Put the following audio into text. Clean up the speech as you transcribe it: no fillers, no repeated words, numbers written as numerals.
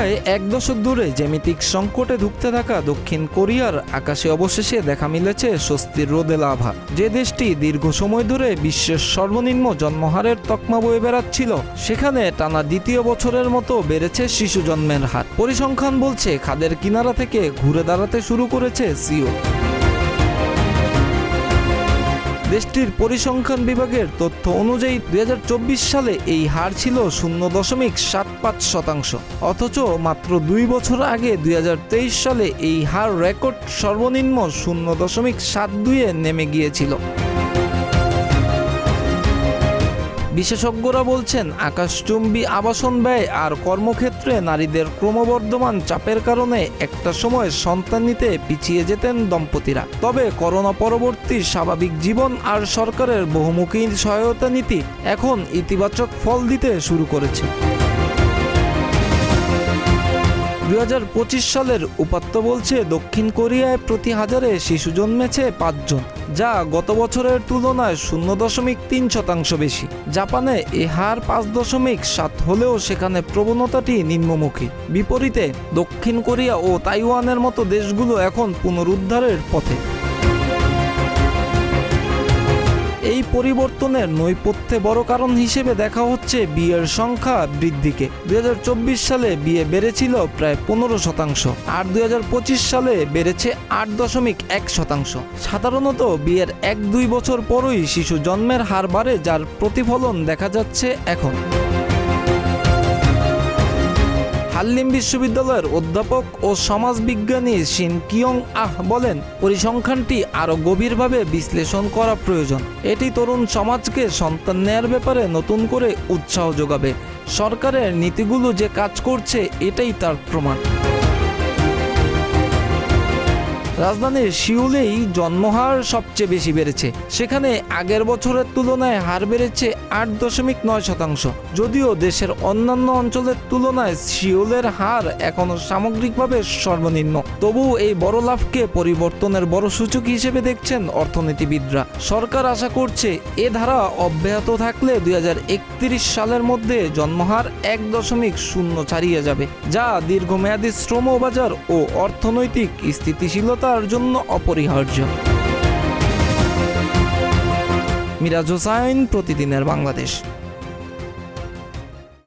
প্রায় এক দশক ধরে জ্যামিতিক সংকটে ধুঁকতে থাকা দক্ষিণ কোরিয়ার আকাশে অবশেষে দেখা মিলেছে স্বস্তির রোদেলা আভা। যে দেশটি দীর্ঘ সময় ধরে বিশ্বের সর্বনিম্ন জন্মহারের তকমা বয়ে বেড়াচ্ছিল, সেখানে টানা দ্বিতীয় বছরের মতো বেড়েছে শিশু জন্মের হার। পরিসংখ্যান বলছে খাদের কিনারা থেকে ঘুরে দাঁড়াতে শুরু করেছে সিওল। দেশটির পরিসংখ্যান বিভাগের তথ্য অনুযায়ী ২০২৪ সালে এই হার ছিল 0.75%। অথচ মাত্র ২ বছর আগে ২০২৩ সালে এই হার রেকর্ড সর্বনিম্ন 0.72-এ নেমে গিয়েছিল। বিশেষজ্ঞরা বলছেন, আকাশচুম্বী আবাসন ব্যয় আর কর্মক্ষেত্রে নারীদের ক্রমবর্ধমান চাপের কারণে একটা সময় সন্তান নিতে পিছিয়ে যেতেন দম্পতিরা। তবে করোনা পরবর্তী স্বাভাবিক জীবন আর সরকারের বহুমুখী সহায়তা নীতি এখন ইতিবাচক ফল দিতে শুরু করেছে। ২০২৫ সালের উপাত্ত বলছে, দক্ষিণ কোরিয়ায় প্রতি হাজারে শিশু জন্মেছে ৫ জন, যা গত বছরের তুলনায় 0.৩% বেশি। জাপানে এ হার ৫.৭ হলেও সেখানে প্রবণতাটি নিম্নমুখী। বিপরীতে দক্ষিণ কোরিয়া ও তাইওয়ানের মতো দেশগুলো এখন পুনরুদ্ধারের পথে। এই পরিবর্তনের নৈপথ্যে বড় কারণ হিসেবে দেখা হচ্ছে বিয়ের সংখ্যা বৃদ্ধিকে। ২০২৪ সালে বিয়ে বেড়েছিল প্রায় ১৫%, আর ২০২৫ সালে বেড়েছে ৮.১%। সাধারণত বিয়ের ১-২ বছর পরই শিশু জন্মের হার বাড়ে, যার প্রতিফলন দেখা যাচ্ছে এখন। হানলিন বিশ্ববিদ্যালয়ের অধ্যাপক ও সমাজবিজ্ঞানী শিন কিয়ং আহ বলেন, পরিসংখ্যানটি আরও গভীরভাবে বিশ্লেষণ করা প্রয়োজন। এটি তরুণ সমাজকে সন্তান নেয়ার ব্যাপারে নতুন করে উৎসাহ যোগাবে। সরকারের নীতিগুলো যে কাজ করছে, এটাই তার প্রমাণ। রাজধানীর সিউলেই জন্মহার সবচেয়ে বেশি বেড়েছে। সেখানে আগের বছরের তুলনায় হার বেড়েছে ৮.৯%। যদিও দেশের অন্যান্য অঞ্চলের তুলনায় সিউলের হার এখনও সামগ্রিকভাবে সর্বনিম্ন, তবুও এই বড় লাভকে পরিবর্তনের বড় সূচক হিসেবে দেখছেন অর্থনীতিবিদরা। সরকার আশা করছে, এ ধারা অব্যাহত থাকলে ২০৩১ সালের মধ্যে জন্মহার ১.০ ছাড়িয়ে যাবে, যা দীর্ঘমেয়াদী শ্রম বাজার ও অর্থনৈতিক স্থিতিশীলতা জন্য অপরিহার্য। মিরাজ হোসাইন, প্রতিদিনের বাংলাদেশ।